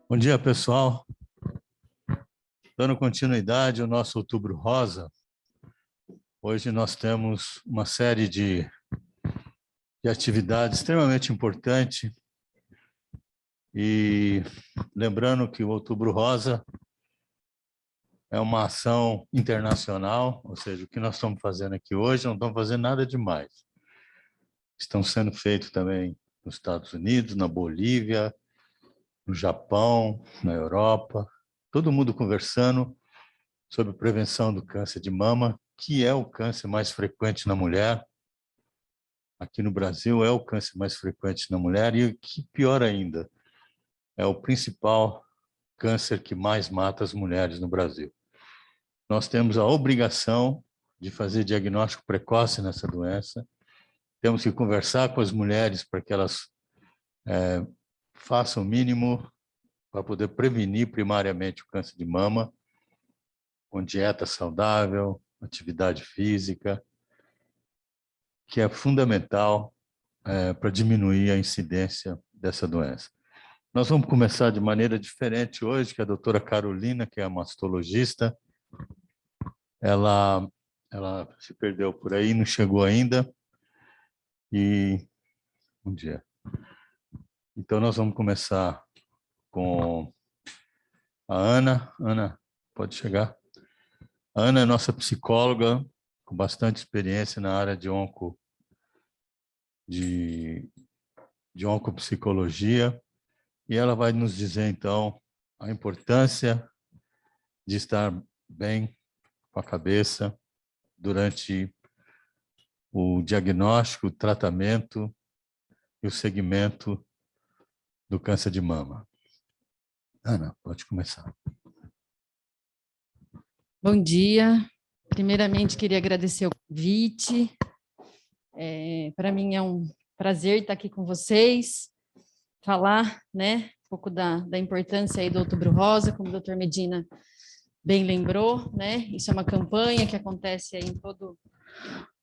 Bom dia, pessoal. Dando continuidade ao nosso Outubro Rosa, hoje nós temos uma série de atividades extremamente importante e lembrando que o Outubro Rosa é uma ação internacional, ou seja, o que nós estamos fazendo aqui hoje não estamos fazendo nada demais. Estão sendo feitos também nos Estados Unidos, na Bolívia, no Japão, na Europa, todo mundo conversando sobre prevenção do câncer de mama, que é o câncer mais frequente na mulher. Aqui no Brasil é o câncer mais frequente na mulher e, que pior ainda, é o principal câncer que mais mata as mulheres no Brasil. Nós temos a obrigação de fazer diagnóstico precoce nessa doença, temos que conversar com as mulheres para que elas façam o mínimo para poder prevenir primariamente o câncer de mama, com dieta saudável, atividade física, que é fundamental para diminuir a incidência dessa doença. Nós vamos começar de maneira diferente hoje, que a doutora Carolina, que é mastologista, ela se perdeu por aí, não chegou ainda. E bom dia. Então nós vamos começar com a Ana. Ana, pode chegar. A Ana é nossa psicóloga, com bastante experiência na área de oncopsicologia, e ela vai nos dizer, então, a importância de estar bem com a cabeça durante o diagnóstico, o tratamento e o segmento do câncer de mama. Ana, pode começar. Bom dia. Primeiramente, queria agradecer o convite. Para mim é um prazer estar aqui com vocês, falar, um pouco da importância aí do Outubro Rosa, como o doutor Medina bem lembrou, Isso é uma campanha que acontece aí em todo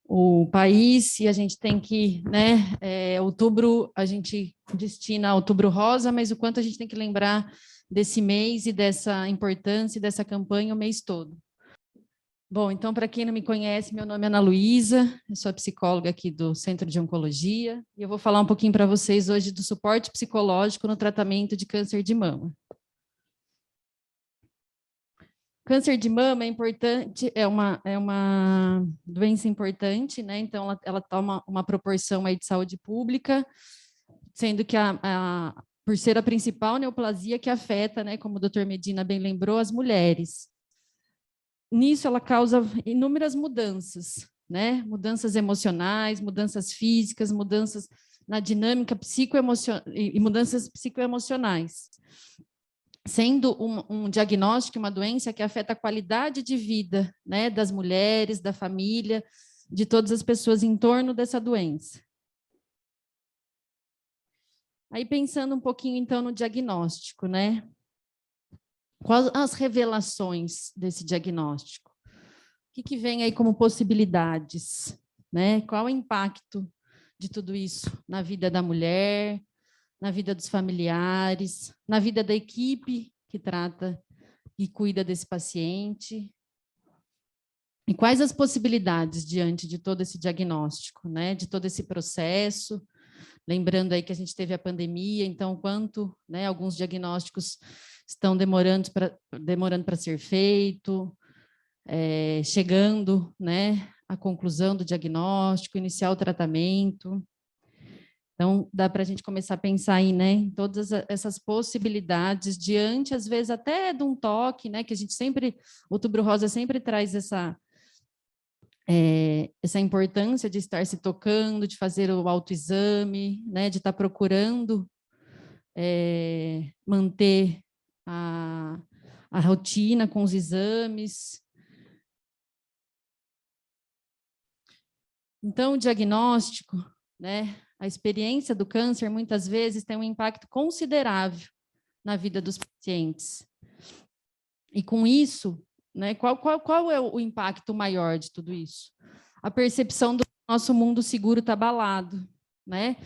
o país e a gente tem que, outubro, a gente destina a Outubro Rosa, mas o quanto a gente tem que lembrar desse mês e dessa importância e dessa campanha o mês todo. Bom, então, para quem não me conhece, meu nome é Ana Luísa, eu sou psicóloga aqui do Centro de Oncologia e eu vou falar um pouquinho para vocês hoje do suporte psicológico no tratamento de câncer de mama. Câncer de mama é importante, é uma doença importante, Então, ela toma uma proporção aí de saúde pública, sendo que por ser a principal neoplasia que afeta, como o doutor Medina bem lembrou, as mulheres. Nisso, ela causa inúmeras mudanças, Mudanças emocionais, mudanças físicas, mudanças na dinâmica psicoemocional e mudanças psicoemocionais. Sendo um diagnóstico, uma doença que afeta a qualidade de vida, das mulheres, da família, de todas as pessoas em torno dessa doença. Aí, pensando um pouquinho, então, no diagnóstico, Quais as revelações desse diagnóstico? O que vem aí como possibilidades, Qual o impacto de tudo isso na vida da mulher, na vida dos familiares, na vida da equipe que trata e cuida desse paciente? E quais as possibilidades diante de todo esse diagnóstico, de todo esse processo? Lembrando aí que a gente teve a pandemia, então quanto, alguns diagnósticos estão demorando para ser feito, chegando, à conclusão do diagnóstico, iniciar o tratamento. Então, dá para a gente começar a pensar aí, em todas essas possibilidades, diante, às vezes, até de um toque, que a gente sempre, o Outubro Rosa sempre traz essa importância de estar se tocando, de fazer o autoexame, de estar procurando manter a rotina com os exames. Então, o diagnóstico, a experiência do câncer, muitas vezes, tem um impacto considerável na vida dos pacientes. E, com isso, qual é o impacto maior de tudo isso? A percepção do nosso mundo seguro está abalado,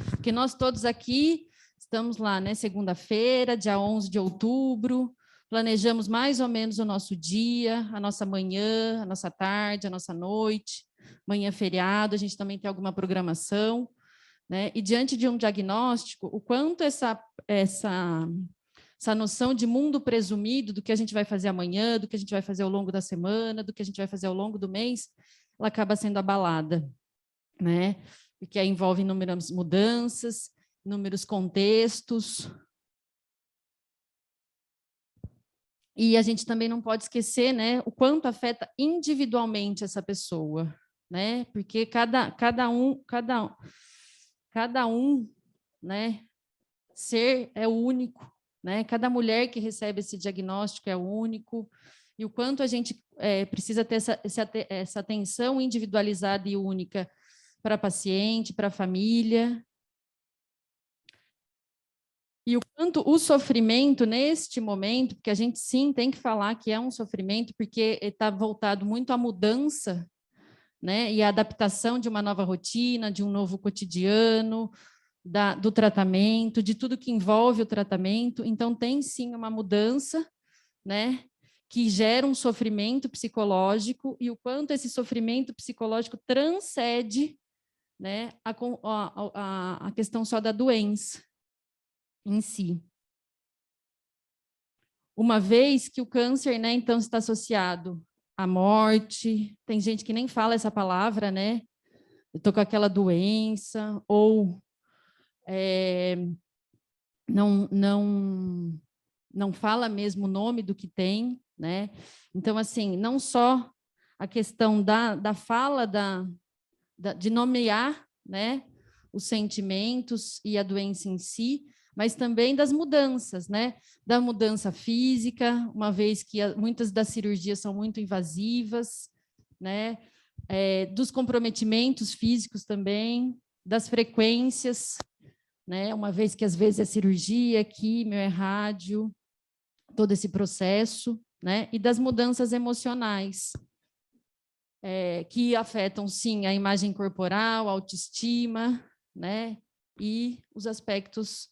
Porque nós todos aqui Estamos lá, né? Segunda-feira, dia 11 de outubro, planejamos mais ou menos o nosso dia, a nossa manhã, a nossa tarde, a nossa noite, manhã feriado, a gente também tem alguma programação, né? E diante de um diagnóstico, o quanto essa noção de mundo presumido, do que a gente vai fazer amanhã, do que a gente vai fazer ao longo da semana, do que a gente vai fazer ao longo do mês, ela acaba sendo abalada, né? Porque aí envolve inúmeras mudanças, inúmeros contextos. E a gente também não pode esquecer, né, o quanto afeta individualmente essa pessoa, né? Porque cada um, né, ser é único, né? Cada mulher que recebe esse diagnóstico é único, e o quanto a gente precisa ter essa atenção individualizada e única para a paciente, para a família. E o quanto o sofrimento neste momento, porque a gente sim tem que falar que é um sofrimento, porque está voltado muito à mudança, né? E à adaptação de uma nova rotina, de um novo cotidiano, do tratamento, de tudo que envolve o tratamento. Então, tem sim uma mudança, né? Que gera um sofrimento psicológico, e o quanto esse sofrimento psicológico transcende, né, a questão só da doença em si. Uma vez que o câncer, né, então, está associado à morte, tem gente que nem fala essa palavra, né? Eu estou com aquela doença, ou não fala mesmo o nome do que tem, né? Então, assim, não só a questão da fala, de nomear, né, os sentimentos e a doença em si, mas também das mudanças, né? Da mudança física, uma vez que muitas das cirurgias são muito invasivas, né? Dos comprometimentos físicos também, das frequências, né? Uma vez que às vezes é cirurgia, químio, é rádio, todo esse processo, né? E das mudanças emocionais, que afetam, sim, a imagem corporal, a autoestima, né? E os aspectos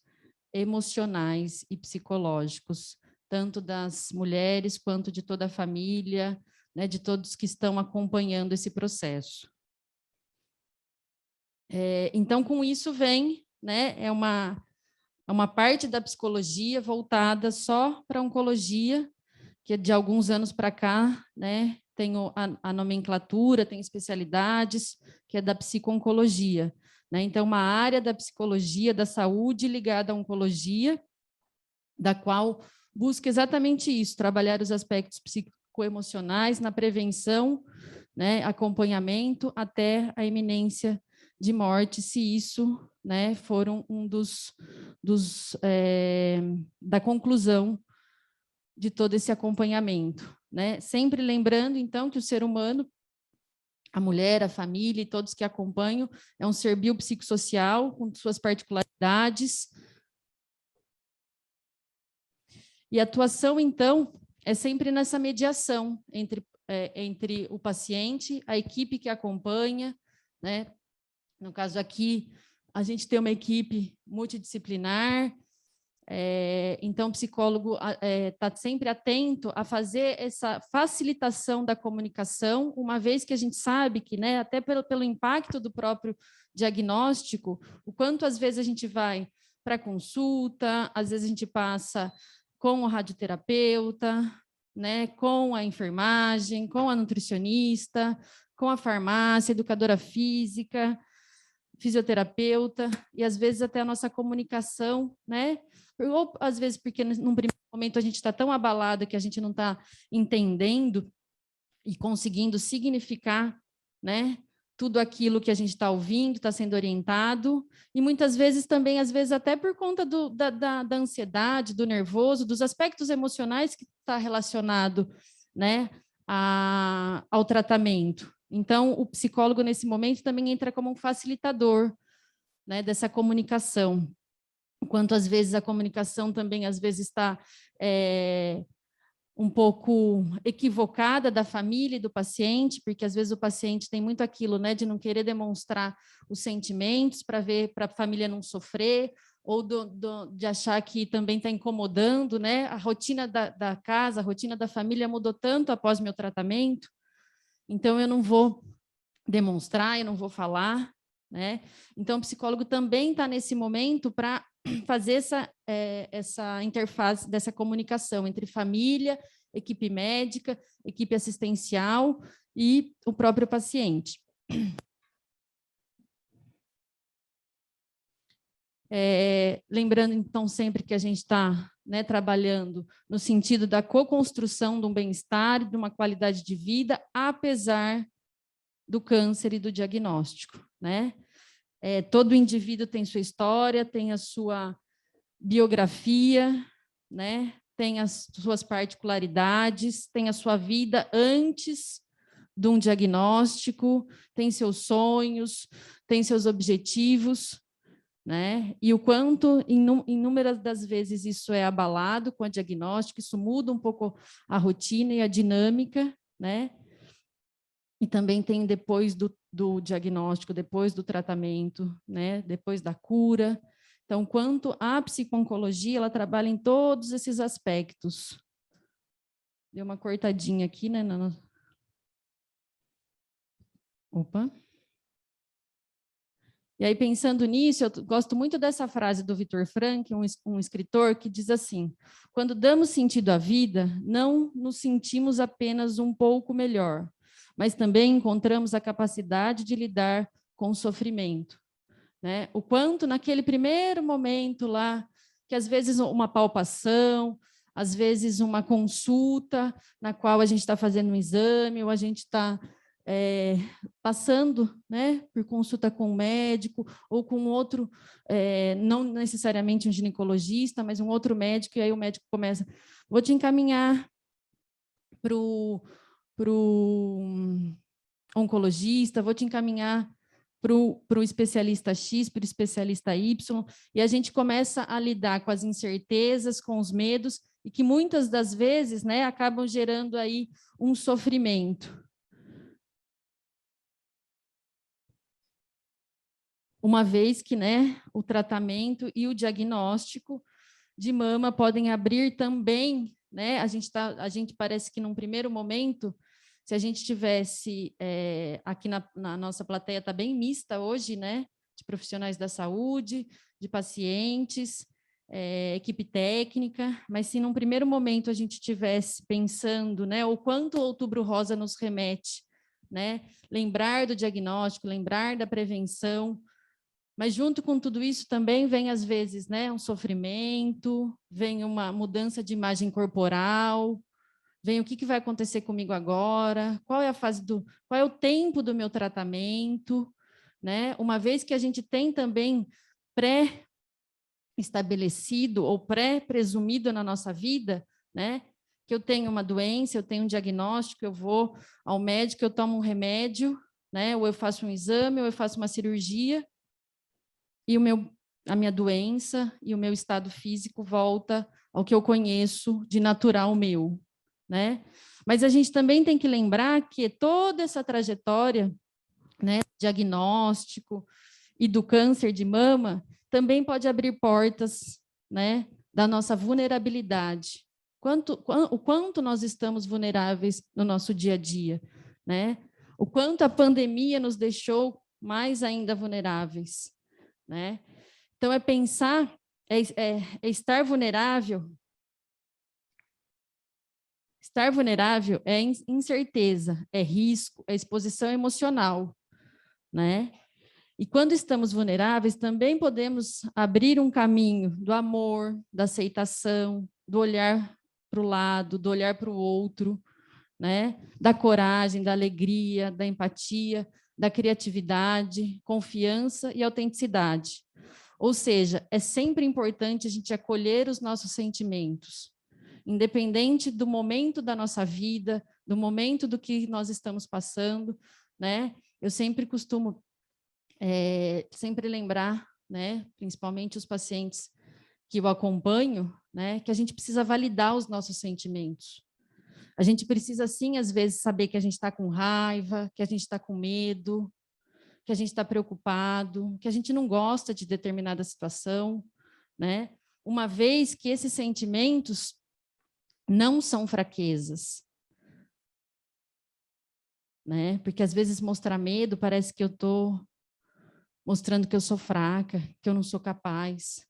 emocionais e psicológicos, tanto das mulheres quanto de toda a família, né? De todos que estão acompanhando esse processo. Então, com isso vem, né? É uma parte da psicologia voltada só para a oncologia, que de alguns anos para cá, né? Tem a nomenclatura, tem especialidades, que é da psico-oncologia, né? Então, uma área da psicologia, da saúde ligada à oncologia, da qual busca exatamente isso, trabalhar os aspectos psicoemocionais na prevenção, né, acompanhamento até a iminência de morte, se isso, né, for da conclusão de todo esse acompanhamento, né? Sempre lembrando, então, que o ser humano, a mulher, a família e todos que acompanham, é um ser biopsicossocial com suas particularidades. E a atuação, então, é sempre nessa mediação entre o paciente, a equipe que acompanha, né? No caso aqui, a gente tem uma equipe multidisciplinar, então o psicólogo está sempre atento a fazer essa facilitação da comunicação, uma vez que a gente sabe que, né, até pelo impacto do próprio diagnóstico, o quanto às vezes a gente vai para consulta, às vezes a gente passa com o radioterapeuta, né, com a enfermagem, com a nutricionista, com a farmácia, educadora física, fisioterapeuta, e às vezes até a nossa comunicação, né? Ou às vezes porque num primeiro momento a gente está tão abalado que a gente não está entendendo e conseguindo significar, né? Tudo aquilo que a gente está ouvindo, está sendo orientado, e muitas vezes também, às vezes até por conta da ansiedade, do nervoso, dos aspectos emocionais que está relacionado, né, ao tratamento. Então, o psicólogo, nesse momento, também entra como um facilitador, né, dessa comunicação. Enquanto, às vezes, a comunicação também, às vezes, está um pouco equivocada da família e do paciente, porque, às vezes, o paciente tem muito aquilo, né, de não querer demonstrar os sentimentos para a família não sofrer, ou de achar que também está incomodando, né? A rotina da casa, a rotina da família mudou tanto após meu tratamento, então eu não vou demonstrar, eu não vou falar, né? Então o psicólogo também está nesse momento para fazer essa interface dessa comunicação entre família, equipe médica, equipe assistencial e o próprio paciente. Lembrando, então, sempre que a gente está, né, trabalhando no sentido da co-construção de um bem-estar e de uma qualidade de vida, apesar do câncer e do diagnóstico, né? Todo indivíduo tem sua história, tem a sua biografia, né? Tem as suas particularidades, tem a sua vida antes de um diagnóstico, tem seus sonhos, tem seus objetivos, né? E o quanto, inúmeras das vezes, isso é abalado com o diagnóstico, isso muda um pouco a rotina e a dinâmica, né? E também tem depois do diagnóstico, depois do tratamento, né? Depois da cura. Então, quanto a psico-oncologia, ela trabalha em todos esses aspectos. Deu uma cortadinha aqui, né? Opa! E aí, pensando nisso, eu gosto muito dessa frase do Viktor Frankl, um escritor, que diz assim: quando damos sentido à vida, não nos sentimos apenas um pouco melhor, mas também encontramos a capacidade de lidar com o sofrimento. Né? O quanto naquele primeiro momento lá, que às vezes uma palpação, às vezes uma consulta, na qual a gente está fazendo um exame, ou a gente está passando, né, por consulta com um médico ou com outro, não necessariamente um ginecologista, mas um outro médico, e aí o médico começa, vou te encaminhar para o oncologista, vou te encaminhar para o especialista X, para o especialista Y, e a gente começa a lidar com as incertezas, com os medos, e que muitas das vezes, né, acabam gerando aí um sofrimento. Uma vez que, né, o tratamento e o diagnóstico de mama podem abrir também, né, a gente parece que num primeiro momento, se a gente tivesse, aqui na nossa plateia está bem mista hoje, né, de profissionais da saúde, de pacientes, equipe técnica, mas se num primeiro momento a gente tivesse pensando, né, o quanto o Outubro Rosa nos remete, né, lembrar do diagnóstico, lembrar da prevenção, mas junto com tudo isso também vem, às vezes, né, um sofrimento, vem uma mudança de imagem corporal, vem o que vai acontecer comigo agora, qual é o tempo do meu tratamento, né? Uma vez que a gente tem também pré-estabelecido ou pré-presumido na nossa vida, né? Que eu tenho uma doença, eu tenho um diagnóstico, eu vou ao médico, eu tomo um remédio, né? Ou eu faço um exame, ou eu faço uma cirurgia, e a minha doença e o meu estado físico volta ao que eu conheço de natural meu, né? Mas a gente também tem que lembrar que toda essa trajetória, né, diagnóstico e do câncer de mama também pode abrir portas, né, da nossa vulnerabilidade. O quanto nós estamos vulneráveis no nosso dia a dia, né? O quanto a pandemia nos deixou mais ainda vulneráveis, né? Então, pensar, estar vulnerável. Estar vulnerável é incerteza, é risco, é exposição emocional, né? E quando estamos vulneráveis, também podemos abrir um caminho do amor, da aceitação, do olhar para o lado, do olhar para o outro, né? Da coragem, da alegria, da empatia, da criatividade, confiança e autenticidade. Ou seja, é sempre importante a gente acolher os nossos sentimentos, independente do momento da nossa vida, do momento do que nós estamos passando, né? Eu sempre costumo sempre lembrar, né, principalmente os pacientes que eu acompanho, né, que a gente precisa validar os nossos sentimentos. A gente precisa, sim, às vezes, saber que a gente está com raiva, que a gente está com medo, que a gente está preocupado, que a gente não gosta de determinada situação, né? Uma vez que esses sentimentos não são fraquezas, né? Porque às vezes mostrar medo parece que eu estou mostrando que eu sou fraca, que eu não sou capaz.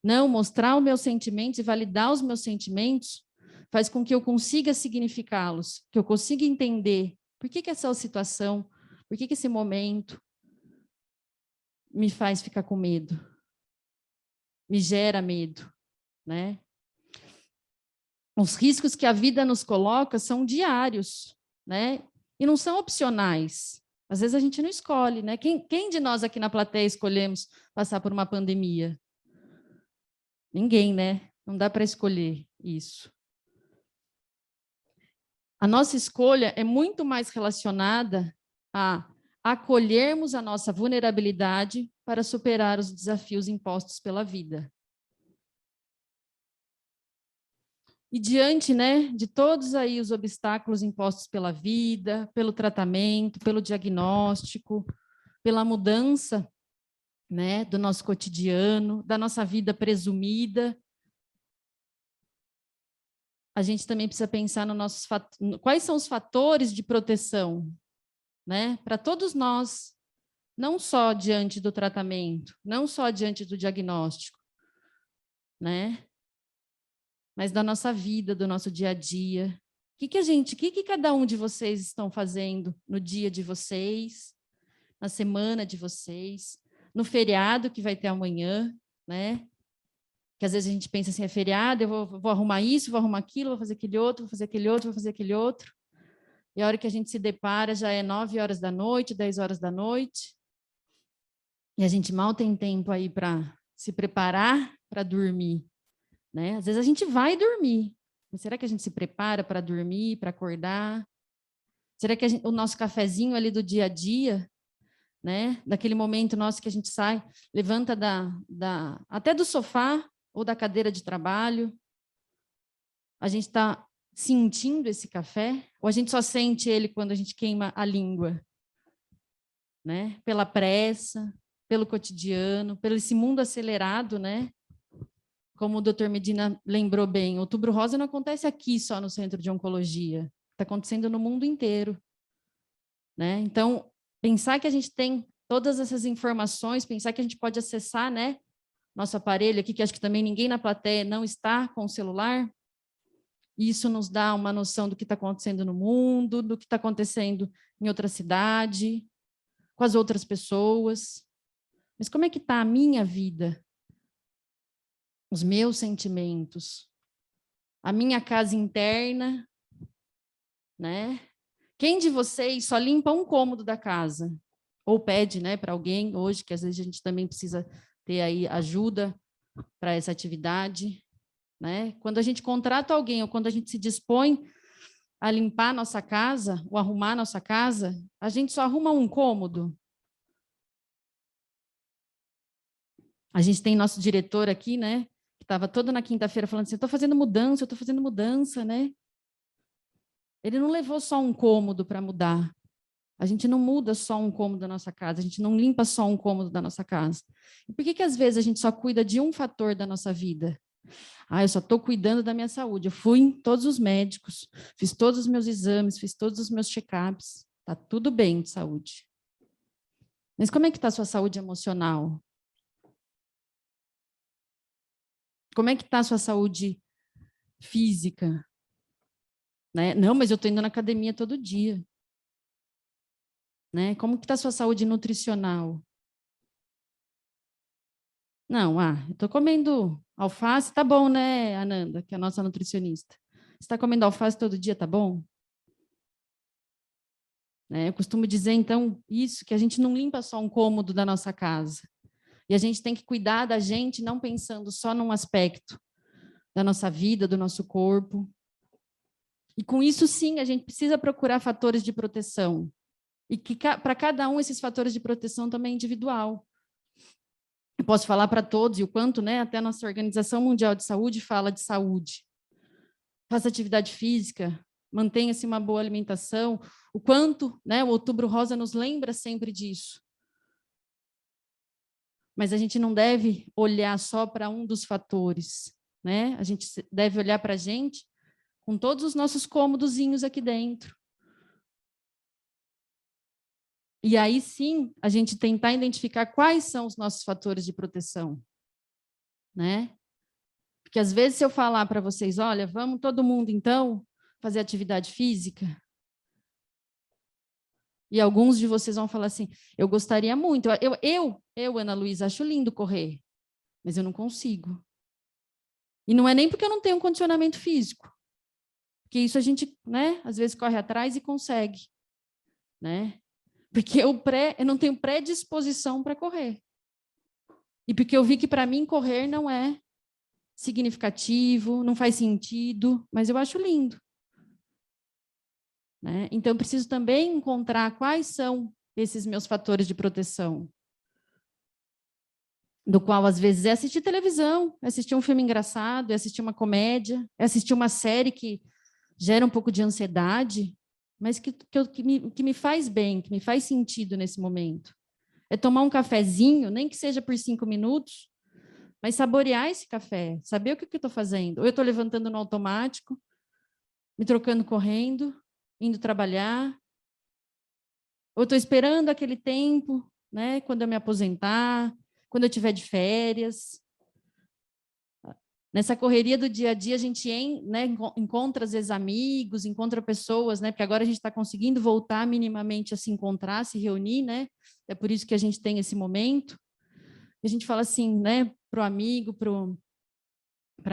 Não, mostrar os meus sentimentos e validar os meus sentimentos faz com que eu consiga significá-los, que eu consiga entender por que essa situação, por que esse momento me faz ficar com medo, me gera medo, né? Os riscos que a vida nos coloca são diários, né? E não são opcionais. Às vezes a gente não escolhe, né? Quem de nós aqui na plateia escolhemos passar por uma pandemia? Ninguém, né? Não dá para escolher isso. A nossa escolha é muito mais relacionada a acolhermos a nossa vulnerabilidade para superar os desafios impostos pela vida. E diante, né, de todos aí os obstáculos impostos pela vida, pelo tratamento, pelo diagnóstico, pela mudança, né, do nosso cotidiano, da nossa vida presumida, a gente também precisa pensar quais são os fatores de proteção, né, para todos nós, não só diante do tratamento, não só diante do diagnóstico, né, mas da nossa vida, do nosso dia a dia. O que cada um de vocês estão fazendo no dia de vocês, na semana de vocês, no feriado que vai ter amanhã, né? Que às vezes a gente pensa assim, é feriado, eu vou arrumar isso, vou arrumar aquilo, vou fazer aquele outro, vou fazer aquele outro, vou fazer aquele outro. E a hora que a gente se depara já é 9 horas da noite, 10 horas da noite. E a gente mal tem tempo aí para se preparar para dormir, né? Às vezes a gente vai dormir, mas será que a gente se prepara para dormir, para acordar? Será que o nosso cafezinho ali do dia a dia, né? Daquele momento nosso que a gente sai, levanta até do sofá ou da cadeira de trabalho, a gente está sentindo esse café? Ou a gente só sente ele quando a gente queima a língua? Né? Pela pressa, pelo cotidiano, pelo esse mundo acelerado, né? Como o Dr. Medina lembrou bem, Outubro Rosa não acontece aqui só no Centro de Oncologia, está acontecendo no mundo inteiro, né? Então, pensar que a gente tem todas essas informações, pensar que a gente pode acessar, né, nosso aparelho aqui, que acho que também ninguém na plateia não está com o celular, isso nos dá uma noção do que está acontecendo no mundo, do que está acontecendo em outra cidade, com as outras pessoas. Mas como é que está a minha vida? Os meus sentimentos, a minha casa interna, né? Quem de vocês só limpa um cômodo da casa? Ou pede, né, para alguém hoje, que às vezes a gente também precisa ter aí ajuda para essa atividade, né? Quando a gente contrata alguém ou quando a gente se dispõe a limpar a nossa casa ou arrumar a nossa casa, a gente só arruma um cômodo. A gente tem nosso diretor aqui, né, que estava toda na quinta-feira falando assim, eu estou fazendo mudança, né? Ele não levou só um cômodo para mudar. A gente não muda só um cômodo da nossa casa, a gente não limpa só um cômodo da nossa casa. E por que às vezes a gente só cuida de um fator da nossa vida? Ah, eu só estou cuidando da minha saúde. Eu fui em todos os médicos, fiz todos os meus exames, fiz todos os meus check-ups. Está tudo bem de saúde. Mas como é que está a sua saúde emocional? Como é que está a sua saúde física? Né? Não, mas eu estou indo na academia todo dia. Né? Como que está a sua saúde nutricional? Não, eu estou comendo alface, tá bom, né, Ananda, que é a nossa nutricionista? Você está comendo alface todo dia, tá bom? Eu costumo dizer, então, isso, que a gente não limpa só um cômodo da nossa casa. E a gente tem que cuidar da gente, não pensando só num aspecto da nossa vida, do nosso corpo. E com isso, sim, a gente precisa procurar fatores de proteção. E que para cada um, esses fatores de proteção também é individual. Eu posso falar para todos, e o quanto, né, até a nossa Organização Mundial de Saúde fala de saúde. Faça atividade física, mantenha-se uma boa alimentação, o quanto, né, o Outubro Rosa nos lembra sempre disso. mas a gente não deve olhar só para um dos fatores, né? A gente deve olhar para a gente com todos os nossos cômodozinhos aqui dentro. E aí sim, a gente tentar identificar quais são os nossos fatores de proteção, né? Porque às vezes se eu falar para vocês, olha, vamos todo mundo então fazer atividade física, e alguns de vocês vão falar assim, eu gostaria muito, Ana Luísa, acho lindo correr, mas eu não consigo. E não é nem porque eu não tenho um condicionamento físico, porque isso a gente, né, às vezes corre atrás e consegue, né? Porque eu não tenho predisposição para correr. E porque eu vi que para mim correr não é significativo, não faz sentido, mas eu acho lindo. Né? Então, eu preciso também encontrar quais são esses meus fatores de proteção. Do qual, às vezes, é assistir televisão, é assistir um filme engraçado, é assistir uma comédia, é assistir uma série que gera um pouco de ansiedade, mas que me faz bem, que me faz sentido nesse momento. É tomar um cafezinho, nem que seja por 5 minutos, mas saborear esse café, saber o que eu estou fazendo. Ou eu estou levantando no automático, me trocando correndo, indo trabalhar, ou estou esperando aquele tempo, né, quando eu me aposentar, quando eu estiver de férias. Nessa correria do dia a dia, a gente né, encontra, às vezes, amigos, encontra pessoas, né, porque agora a gente está conseguindo voltar minimamente a se encontrar, se reunir, né, é por isso que a gente tem esse momento. E a gente fala assim, né, para o amigo, para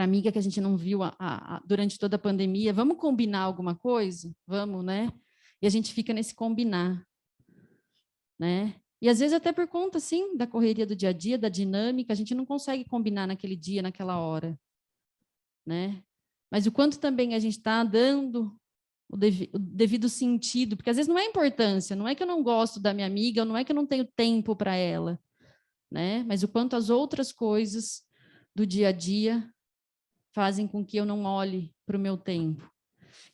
a amiga que a gente não viu durante toda a pandemia, vamos combinar alguma coisa? Vamos, né? E a gente fica nesse combinar, né? E às vezes até por conta, sim, da correria do dia a dia, da dinâmica, a gente não consegue combinar naquele dia, naquela hora, né? Mas o quanto também a gente está dando o devido sentido, porque às vezes não é importância, não é que eu não gosto da minha amiga, não é que eu não tenho tempo para ela, né? Mas o quanto as outras coisas do dia a dia fazem com que eu não olhe para o meu tempo.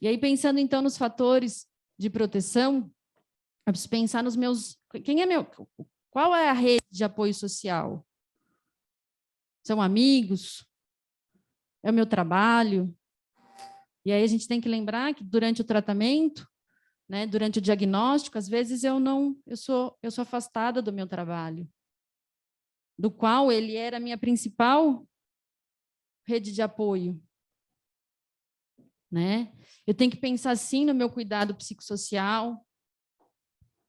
E aí, pensando então nos fatores de proteção, eu preciso pensar nos meus... Qual é a rede de apoio social? São amigos? É o meu trabalho? E aí a gente tem que lembrar que durante o tratamento, né, durante o diagnóstico, às vezes eu sou afastada do meu trabalho, do qual ele era a minha principal rede de apoio, né? Eu tenho que pensar sim no meu cuidado psicossocial,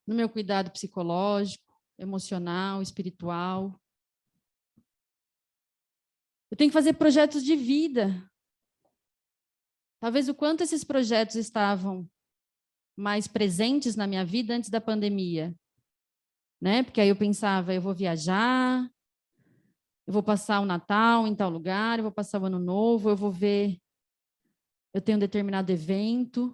no meu cuidado psicológico, emocional, espiritual. Eu tenho que fazer projetos de vida. Talvez o quanto esses projetos estavam mais presentes na minha vida antes da pandemia, né? Porque aí eu pensava, eu vou viajar, eu vou passar o Natal em tal lugar, eu vou passar o Ano Novo, eu vou ver, eu tenho um determinado evento,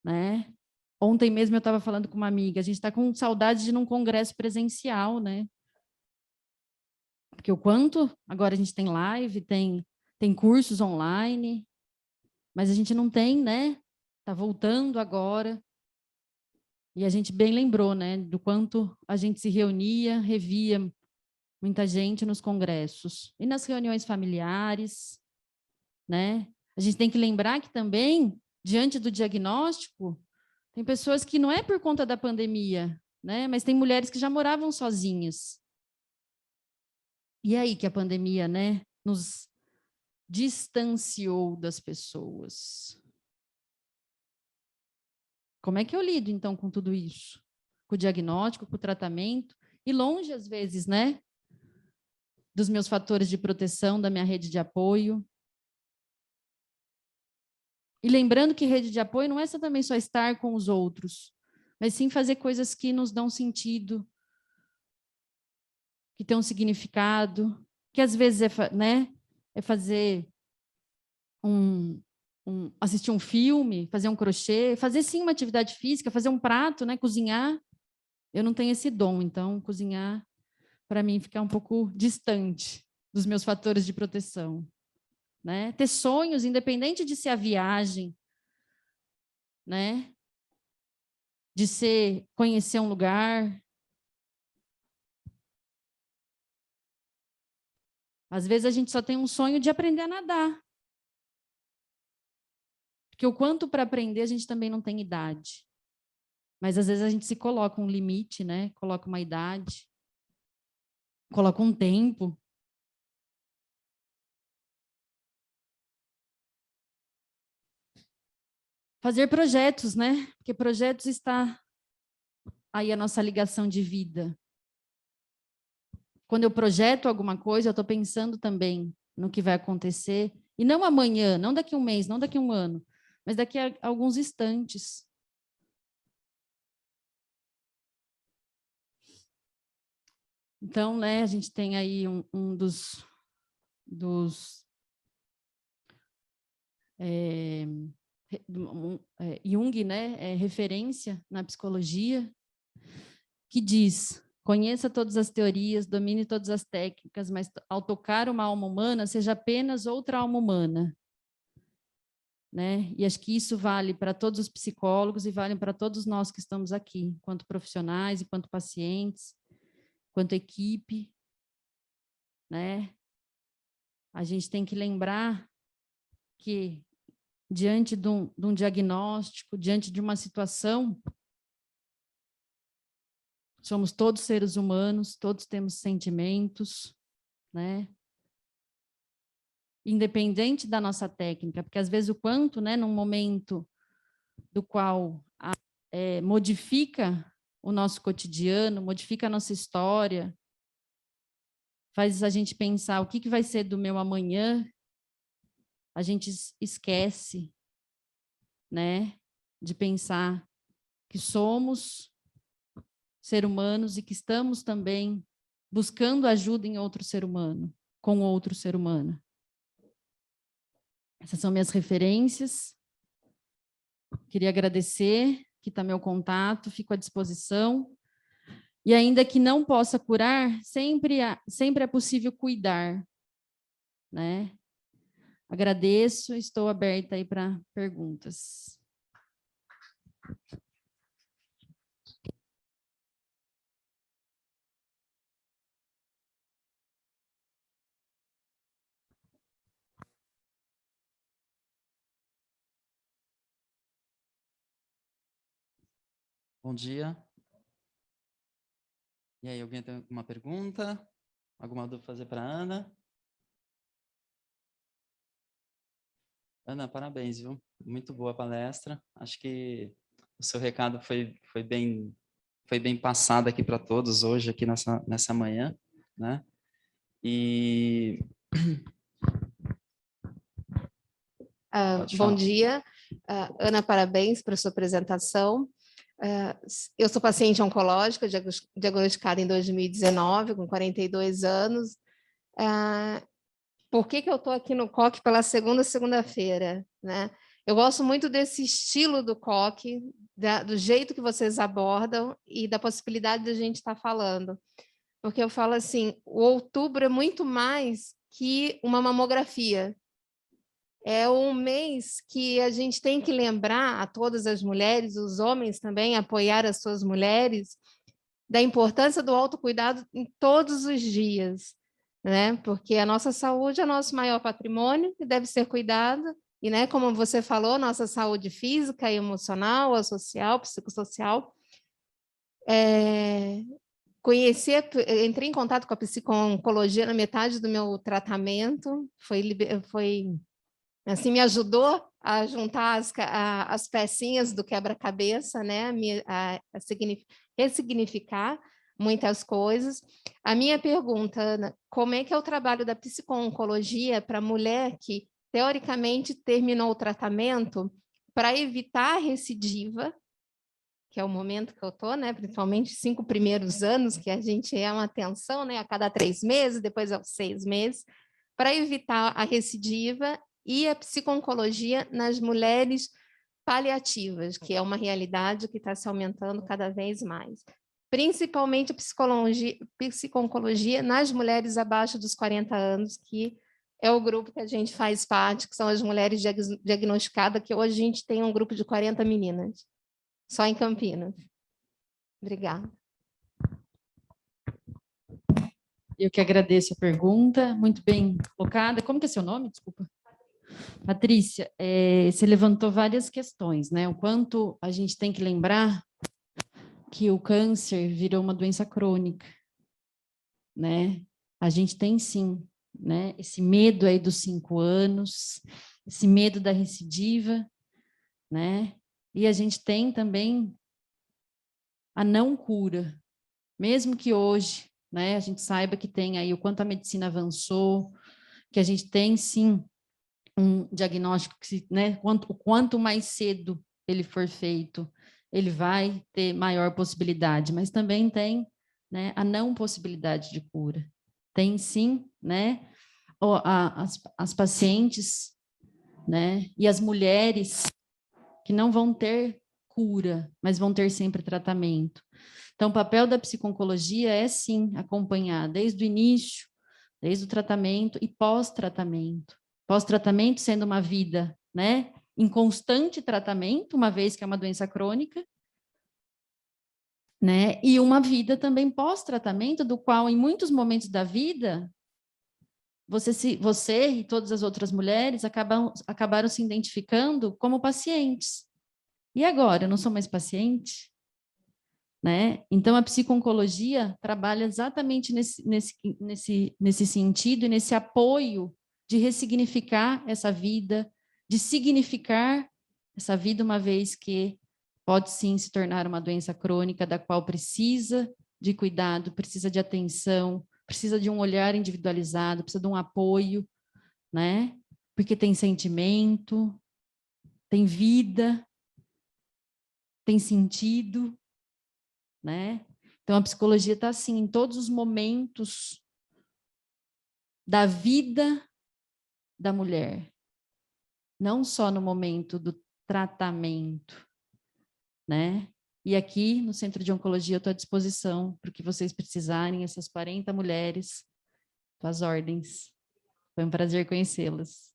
né? Ontem mesmo eu estava falando com uma amiga, a gente está com saudade de ir num congresso presencial, né? Porque o quanto agora a gente tem live, tem cursos online, mas a gente não tem, né? Está voltando agora. E a gente bem lembrou, né? Do quanto a gente se reunia, revia muita gente nos congressos e nas reuniões familiares, né? A gente tem que lembrar que também, diante do diagnóstico, tem pessoas que não é por conta da pandemia, né? Mas tem mulheres que já moravam sozinhas. E aí que a pandemia, né, nos distanciou das pessoas. Como é que eu lido, então, com tudo isso? Com o diagnóstico, com o tratamento, e longe, às vezes, né, dos meus fatores de proteção, da minha rede de apoio. E lembrando que rede de apoio não é também só estar com os outros, mas sim fazer coisas que nos dão sentido, que têm um significado, que às vezes né, é fazer assistir um filme, fazer um crochê, fazer sim uma atividade física, fazer um prato, né, cozinhar. Eu não tenho esse dom, então cozinhar para mim fica um pouco distante dos meus fatores de proteção, né? Ter sonhos, independente de ser a viagem, né? De ser conhecer um lugar, Às vezes a gente só tem um sonho de aprender a nadar. Porque o quanto para aprender a gente também não tem idade. Mas às vezes a gente se coloca um limite, né? Coloca uma idade, coloca um tempo. Fazer projetos, né? Porque projetos está aí a nossa ligação de vida. Quando eu projeto alguma coisa, eu estou pensando também no que vai acontecer. E não amanhã, não daqui a um mês, não daqui a um ano, mas daqui a alguns instantes. Então, né, a gente tem aí um dos Jung, né, é referência na psicologia, que diz: conheça todas as teorias, domine todas as técnicas, mas ao tocar uma alma humana, seja apenas outra alma humana. Né? E acho que isso vale para todos os psicólogos e vale para todos nós que estamos aqui, enquanto profissionais, enquanto pacientes, enquanto equipe. Né? A gente tem que lembrar que, diante de um diagnóstico, diante de uma situação, somos todos seres humanos, todos temos sentimentos, né? Independente da nossa técnica, porque às vezes o quanto, né, num momento do qual modifica o nosso cotidiano, modifica a nossa história, faz a gente pensar o que vai ser do meu amanhã, a gente esquece, né, de pensar que somos seres humanos e que estamos também buscando ajuda em outro ser humano, com outro ser humano. Essas são minhas referências. Queria agradecer, aqui está meu contato, fico à disposição. E ainda que não possa curar, sempre é possível cuidar, né? Agradeço, estou aberta aí para perguntas. Bom dia. E aí, alguém tem alguma pergunta? Alguma dúvida fazer para a Ana? Ana, parabéns, viu? Muito boa a palestra. Acho que o seu recado foi bem passado aqui para todos hoje, aqui nessa manhã, né? E... Bom dia. Ana, parabéns pela sua apresentação. Eu sou paciente oncológica, diagnosticada em 2019, com 42 anos. Por que eu estou aqui no COC pela segunda-feira, né? Eu gosto muito desse estilo do COC, do jeito que vocês abordam e da possibilidade de a gente estar falando. Porque eu falo assim, o outubro é muito mais que uma mamografia. É um mês que a gente tem que lembrar a todas as mulheres, os homens também, apoiar as suas mulheres, da importância do autocuidado em todos os dias, né? Porque a nossa saúde é nosso maior patrimônio e deve ser cuidada. E, né, como você falou, nossa saúde física e emocional, a social, psicossocial. Entrei em contato com a psico-oncologia na metade do meu tratamento, assim, me ajudou a juntar as pecinhas do quebra-cabeça, né? a ressignificar muitas coisas. A minha pergunta, Ana, como é que é o trabalho da psico-oncologia para a mulher que, teoricamente, terminou o tratamento para evitar a recidiva, que é o momento que eu estou, né? Principalmente 5 primeiros anos, que a gente é uma atenção, né? A cada 3 meses, depois aos 6 meses, para evitar a recidiva, e a psico-oncologia nas mulheres paliativas, que é uma realidade que está se aumentando cada vez mais. Principalmente a psico-oncologia nas mulheres abaixo dos 40 anos, que é o grupo que a gente faz parte, que são as mulheres diagnosticadas, que hoje a gente tem um grupo de 40 meninas, só em Campinas. Obrigada. Eu que agradeço a pergunta, muito bem colocada. Como que é seu nome? Desculpa. Patrícia, você levantou várias questões, né? O quanto a gente tem que lembrar que o câncer virou uma doença crônica, né? A gente tem sim, né? Esse medo aí dos 5 anos, esse medo da recidiva, né? E a gente tem também a não cura, mesmo que hoje, né? A gente saiba que tem aí o quanto a medicina avançou, que a gente tem sim um diagnóstico que, né? Quanto mais cedo ele for feito, ele vai ter maior possibilidade, mas também tem, né, a não possibilidade de cura. Tem sim, né, as pacientes, né, e as mulheres que não vão ter cura, mas vão ter sempre tratamento. Então, o papel da psico-oncologia é sim acompanhar desde o início, desde o tratamento e pós-tratamento. Pós-tratamento sendo uma vida, né, em constante tratamento, uma vez que é uma doença crônica, né? E uma vida também pós-tratamento, do qual em muitos momentos da vida você e todas as outras mulheres acabaram se identificando como pacientes. E agora, eu não sou mais paciente? Né? Então, a psico-oncologia trabalha exatamente nesse sentido e nesse apoio de ressignificar essa vida, de significar essa vida, uma vez que pode sim se tornar uma doença crônica, da qual precisa de cuidado, precisa de atenção, precisa de um olhar individualizado, precisa de um apoio, né? Porque tem sentimento, tem vida, tem sentido, né? Então, a psicologia está assim, em todos os momentos da vida da mulher, não só no momento do tratamento, né? E aqui, no Centro de Oncologia, eu estou à disposição para o que vocês precisarem, essas 40 mulheres, as ordens. Foi um prazer conhecê-las.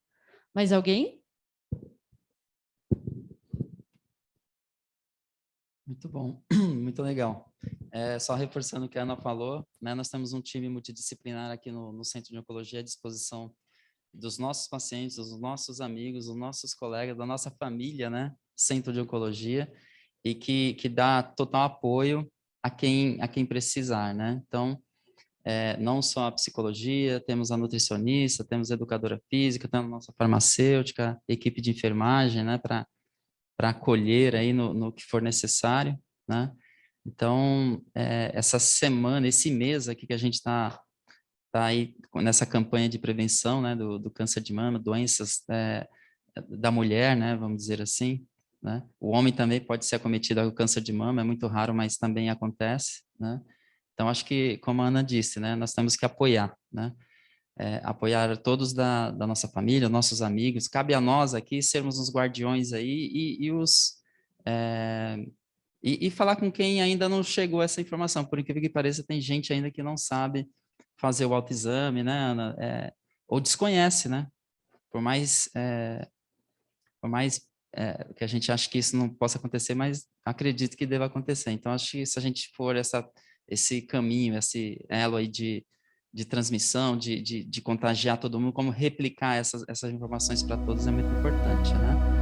Mais alguém? Muito bom, muito legal. Só reforçando o que a Ana falou, né, nós temos um time multidisciplinar aqui no Centro de Oncologia à disposição dos nossos pacientes, dos nossos amigos, dos nossos colegas, da nossa família, né, Centro de Oncologia, e que dá total apoio a quem precisar, né? Então, não só a psicologia, temos a nutricionista, temos a educadora física, temos a nossa farmacêutica, equipe de enfermagem, né, para acolher aí no que for necessário, né? Então, essa semana, esse mês aqui que a gente está aí nessa campanha de prevenção, né, do câncer de mama, doenças da mulher, né, vamos dizer assim, né? O homem também pode ser acometido com câncer de mama, é muito raro, mas também acontece, né? Então, acho que, como a Ana disse, né, nós temos que apoiar, né? Apoiar todos da nossa família, nossos amigos. Cabe a nós aqui sermos os guardiões aí e falar com quem ainda não chegou essa informação. Por incrível que pareça, tem gente ainda que não sabe fazer o autoexame, né, Ana? Ou desconhece, né? Por mais que a gente ache que isso não possa acontecer, mas acredito que deva acontecer. Então, acho que se a gente for esse caminho, esse elo aí de transmissão, de contagiar todo mundo, como replicar essas informações para todos é muito importante, né?